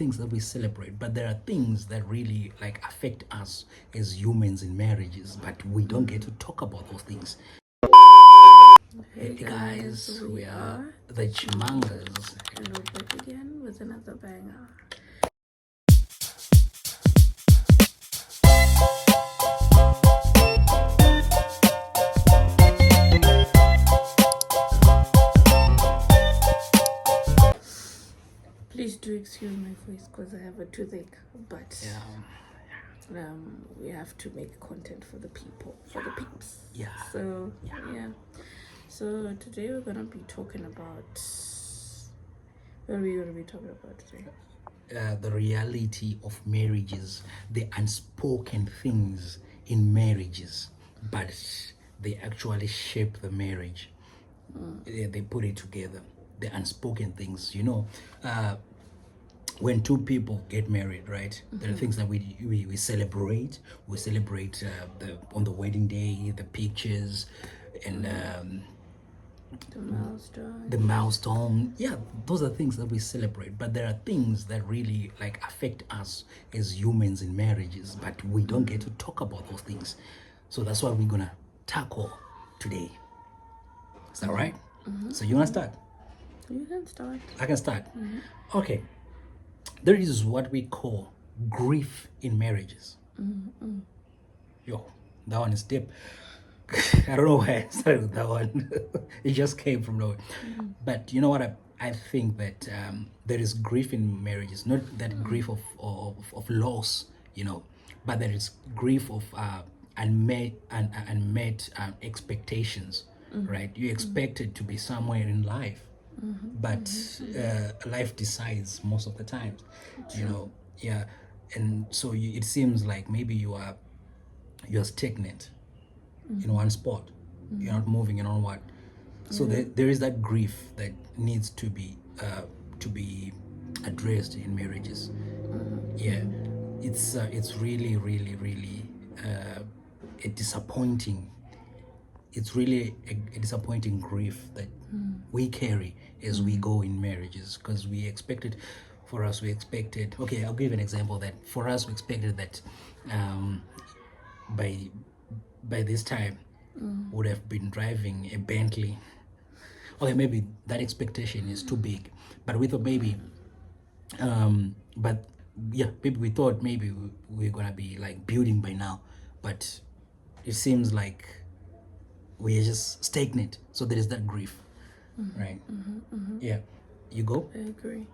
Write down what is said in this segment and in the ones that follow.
things that we celebrate, but there are things that really like affect us as humans in marriages, but we don't get to talk about those things. Hey guys, We we are are the Chimangas. and we're back again with another banger. Please do excuse my voice because I have a toothache, but we have to make content for the people, for the peeps. Yeah. So yeah. So today we're gonna be talking about. What are we gonna be talking about today? The reality of marriages, the unspoken things in marriages, but they actually shape the marriage. They put it together. The unspoken things, when two people get married, right? There are things that we celebrate. We celebrate on the wedding day, the pictures, and The milestone. Yeah, those are things that we celebrate. But there are things that really like affect us as humans in marriages, but we don't get to talk about those things. So that's what we're gonna tackle today. Is that right? So you wanna start? You can start. I can start. Okay. There is what we call grief in marriages. Yo, that one is deep. I don't know why I started with that one. It just came from nowhere. But you know what? I think that there is grief in marriages, not that grief of loss, but there is grief of unmet expectations, right? You expected to be somewhere in life, but life decides most of the times, yeah. And so it seems like maybe you're stagnant in one spot. You're not moving, you know what? So there is that grief that needs to be addressed in marriages. Yeah, it's really really really a disappointing. It's really a disappointing grief that we carry as we go in marriages, because we expected. For us, we expected. Okay, I'll give an example. That for us, we expected that by this time would have been driving a Bentley. Okay, maybe that expectation is too big, but we thought maybe, but yeah, maybe we thought maybe we're gonna be like building by now, but it seems like we're just stagnant. So there is that grief, right? Yeah, you go. I agree.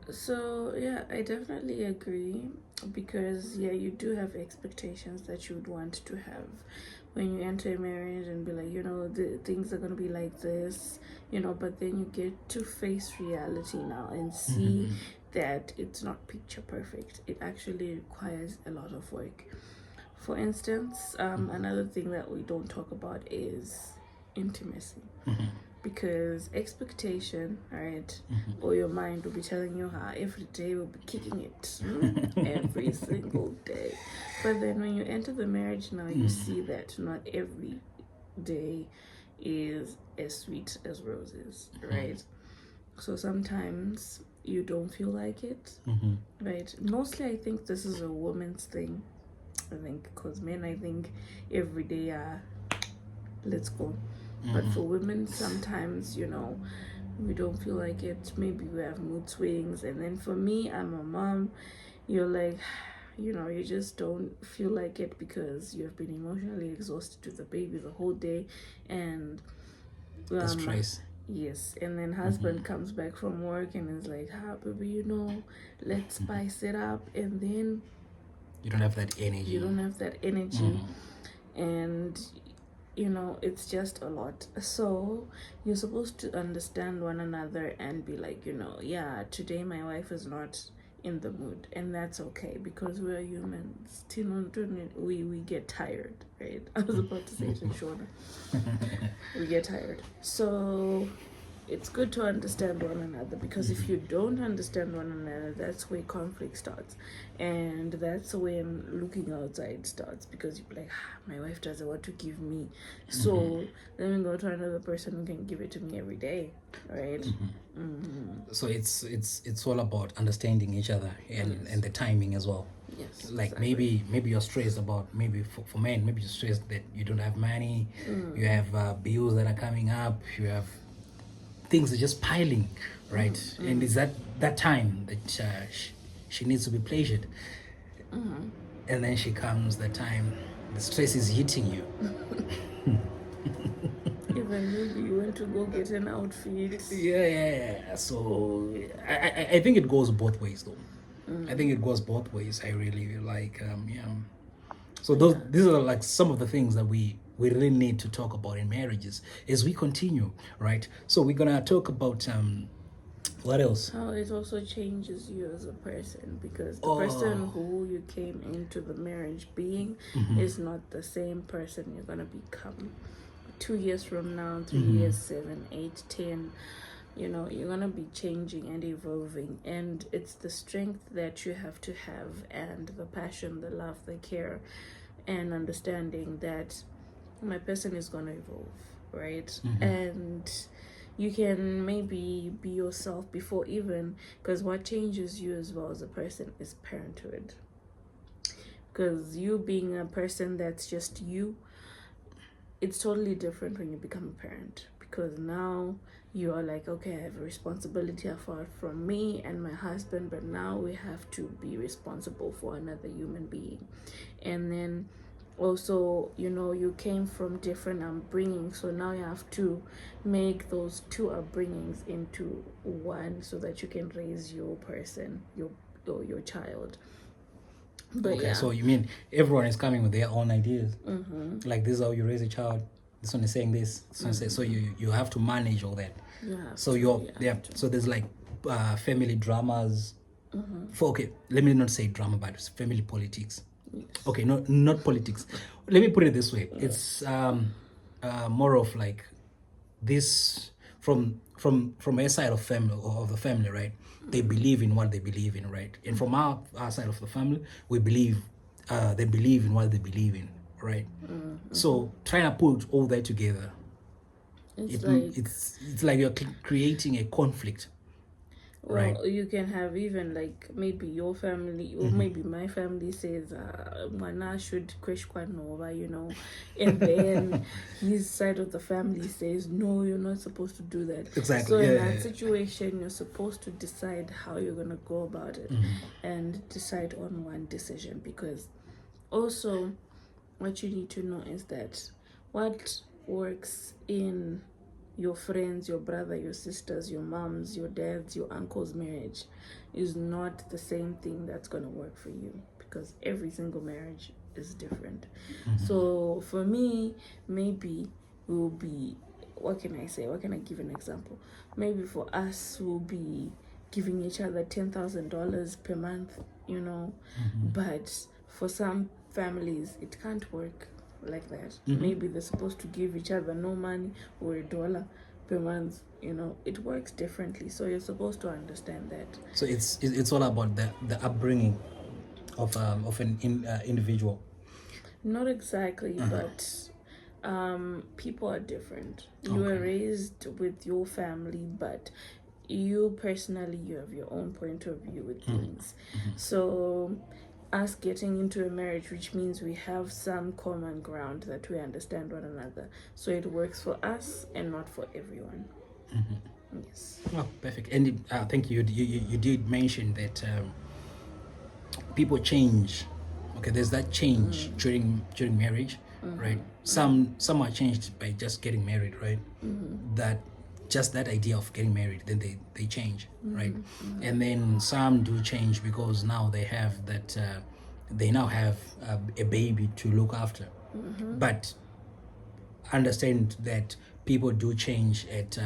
So yeah, I definitely agree because you do have expectations that you would want to have when you enter a marriage and be like, the things are gonna be like this, but then you get to face reality now and see that it's not picture perfect. It actually requires a lot of work. For instance, another thing that we don't talk about is intimacy. Because expectation, right, or your mind will be telling you how every day will be kicking it every single day. But then when you enter the marriage now, you see that not every day is as sweet as roses, right? So sometimes you don't feel like it, right? Mostly I think this is a woman's thing. I think because men, I think every day let's go. But for women, sometimes, we don't feel like it. Maybe we have mood swings. And then for me, I'm a mom. You're like, you just don't feel like it because you've been emotionally exhausted with the baby the whole day. And The stress. yes, and then husband comes back from work and is like, baby, let's spice it up. And then You don't have that energy. you don't have that energy. And it's just a lot. So you're supposed to understand one another and be like, today my wife is not in the mood, and that's okay because we're humans. We get tired, right? I was about to say it in shorter. We get tired. So it's good to understand one another, because if you don't understand one another, that's where conflict starts, and that's when looking outside starts, because you're like, my wife doesn't want to give me, so then we go to another person who can give it to me every day, right? So it's all about understanding each other and the timing as well. Yes, Like exactly. maybe you're stressed about, maybe for men, maybe you're stressed that you don't have money, you have bills that are coming up, you have things are just piling, right? And it's that time that she needs to be pleasured, and then she comes the time the stress is hitting you. Even maybe you went to go get an outfit. Yeah. So I think it goes both ways though. I think it goes both ways. I really like yeah. So these are like some of the things that we really need to talk about in marriages as we continue, right? So we're gonna talk about what else? How it also changes you as a person, because the person Oh, who you came into the marriage being is not the same person you're gonna become 2 years from now, 3 years, 7, 8, 10. You know, you're gonna be changing and evolving, and it's the strength that you have to have, and the passion, the love, the care, and understanding that my person is gonna evolve, right? And you can maybe be yourself before even, because what changes you as well as a person is parenthood. Because you being a person that's just you, it's totally different when you become a parent, because now you are like, okay, I have a responsibility apart from me and my husband, but now we have to be responsible for another human being. And then also, you know, you came from different upbringings, so now you have to make those two upbringings into one, so that you can raise your person, your child. But okay. yeah, So you mean everyone is coming with their own ideas? Like this is how you raise a child. This one is saying this. This one is saying, so you have to manage all that. you have So to, you're you yeah. have to. So there's like family dramas. For okay, let me not say drama, but it's family politics. Yes. Okay, not politics. Let me put it this way. It's more of like this from a side of family or of the family, right? They believe in what they believe in, right? And from our side of the family, we believe they believe in what they believe in, right? So trying to put all that together, It's like, it's like you're creating a conflict, right? well, you can have even like maybe your family or maybe my family says, Mana should crash Nova, you know, and then his side of the family says, no, you're not supposed to do that. So Exactly. in Yeah. that situation, you're supposed to decide how you're gonna go about it, and decide on one decision, because also what you need to know is that what works in your friends, your brother, your sisters, your moms, your dads, your uncle's marriage is not the same thing that's going to work for you, because every single marriage is different. So for me, maybe we'll be, what can I say? What can I give an example? Maybe for us, we'll be giving each other $10,000 per month, you know, but for some families, it can't work like that. Maybe they're supposed to give each other no money or $1 per month. You know, it works differently. So you're supposed to understand that. So it's all about the upbringing of an individual. Not exactly, but people are different. You were Okay. raised with your family, but you personally, you have your own point of view with things. So us getting into a marriage, which means we have some common ground, that we understand one another, so it works for us and not for everyone. Yes. Oh, perfect. And thank you. You did mention that people change. Okay, there's that change during marriage, right? Some are changed by just getting married, right? That just that idea of getting married, then they change, right? And then some do change because now they have that they now have a baby to look after. But understand that people do change at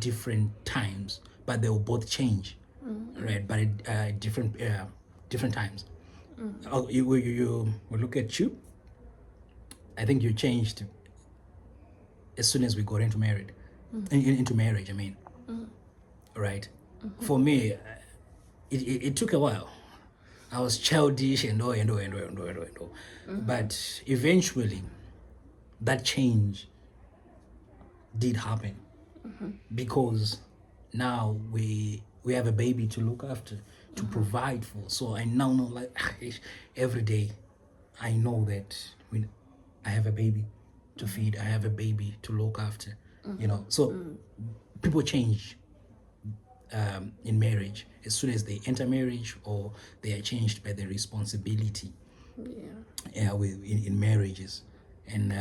different times, but they will both change, right? But at different times. Oh, you we look at you. I think you changed as soon as we got into married. into marriage, I mean. Right? For me, it took a while. I was childish and all. But eventually, that change did happen because now we have a baby to look after, to provide for. So I now know, like, every day, I know that when I have a baby to feed, I have a baby to look after. So people change in marriage as soon as they enter marriage, or they are changed by the responsibility in marriages. And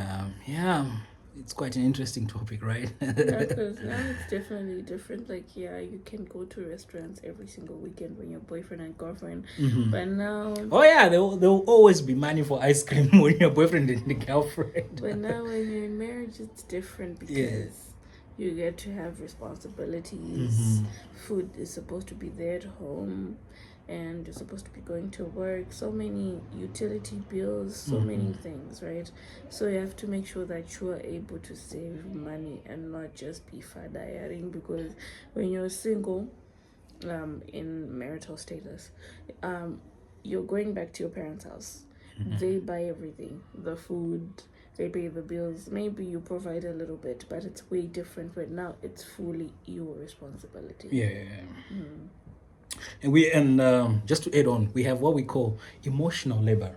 it's quite an interesting topic, right? Because now it's definitely different. Like, you can go to restaurants every single weekend when you're boyfriend and girlfriend. But now, there will always be money for ice cream when you're boyfriend and the girlfriend. but now when you're in marriage, it's different because you get to have responsibilities. Food is supposed to be there at home, and you're supposed to be going to work. So many utility bills, so many things, right? So you have to make sure that you are able to save money and not just be fadayaring, because when you're single, in marital status, you're going back to your parents' house. They buy everything, the food, they pay the bills. Maybe you provide a little bit, but it's way different when now it's fully your responsibility. And just to add on, we have what we call emotional labor.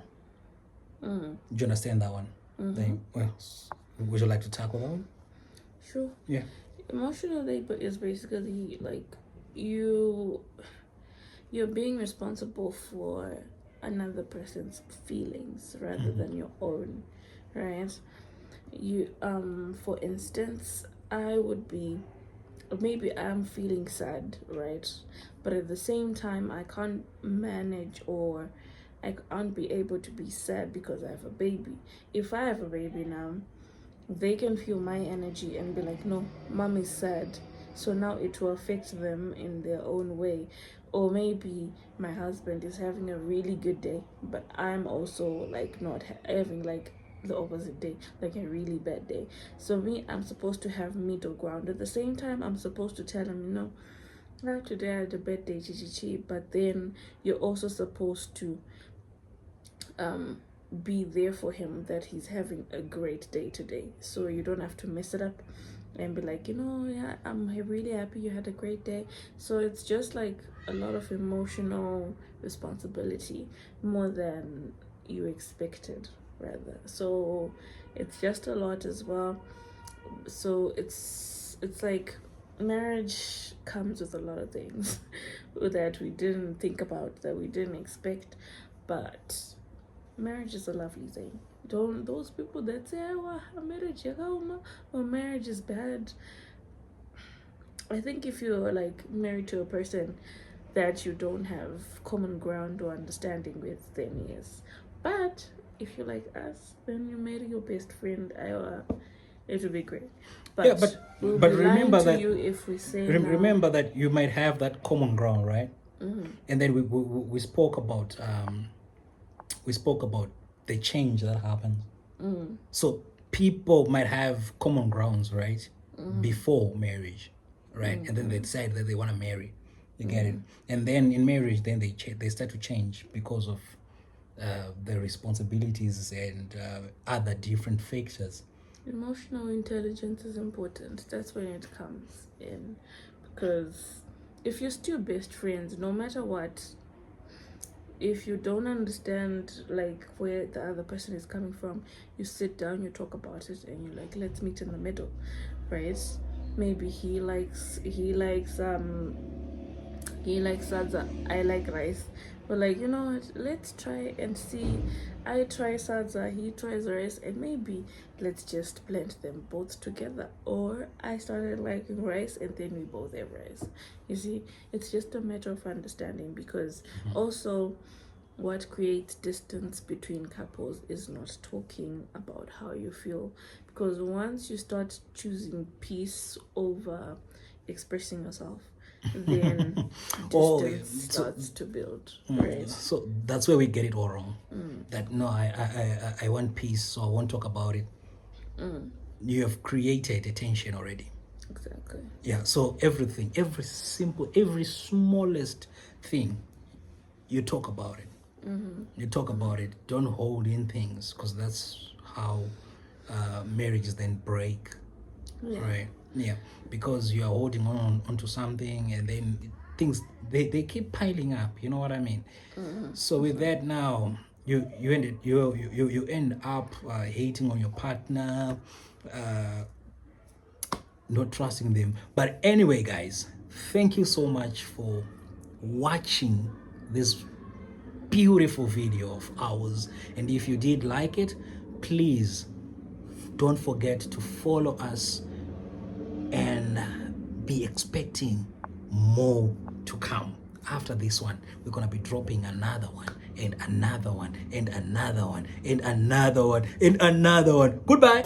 Do you understand that one? Would you like to tackle that one? Sure. Yeah. Emotional labor is basically like you're being responsible for another person's feelings rather than your own, right? For instance, maybe I'm feeling sad, right? But at the same time, I can't manage, or I can't be able to be sad because I have a baby. If I have a baby now, they can feel my energy and be like, no, mom is sad. So now it will affect them in their own way. Or maybe my husband is having a really good day, but I'm also like not having like the opposite day, like a really bad day. So I'm supposed to have middle ground. At the same time, I'm supposed to tell him, today I had a bad day, but then you're also supposed to be there for him, that he's having a great day today, so you don't have to mess it up and be like, I'm really happy you had a great day. So it's just like a lot of emotional responsibility, more than you expected, rather. So it's just a lot as well. So it's like marriage comes with a lot of things that we didn't think about, that we didn't expect. But marriage is a lovely thing. Don't those people that say, marriage is bad. I think if you're like married to a person that you don't have common ground or understanding with, then yes. But if you're like us, then you marry your best friend, it would be great. But we'll but be remember lying to that you if we say remember that you might have that common ground, right? And then we spoke about the change that happens. So people might have common grounds, right? Before marriage, right? And then they decide that they want to marry. You get it? And then in marriage, then they start to change because of the responsibilities and other different factors. Emotional intelligence is important. That's when it comes in. Because if you're still best friends, no matter what, if you don't understand like where the other person is coming from, you sit down, you talk about it, and you're like, let's meet in the middle, right? Maybe he likes salsa, I like rice. But like, you know what, let's try and see. I try salsa, he tries rice, and maybe let's just blend them both together. Or I started liking rice and then we both have rice. You see, it's just a matter of understanding, because also what creates distance between couples is not talking about how you feel. Because once you start choosing peace over expressing yourself, then distance starts to build, right? So that's where we get it all wrong. That no, I want peace, so I won't talk about it. You have created a tension already. Exactly. Yeah, so everything, every simple, every smallest thing, you talk about it. You talk about it. Don't hold in things, because that's how marriages then break. Yeah. Right. Yeah. Because you are holding on onto something, and then things they keep piling up. You know what I mean? So with that now, you end up hating on your partner, not trusting them. But anyway, guys, thank you so much for watching this beautiful video of ours. And if you did like it, please don't forget to follow us and be expecting more to come. After this one, we're gonna be dropping another one and another one and another one and another one and another one. Goodbye.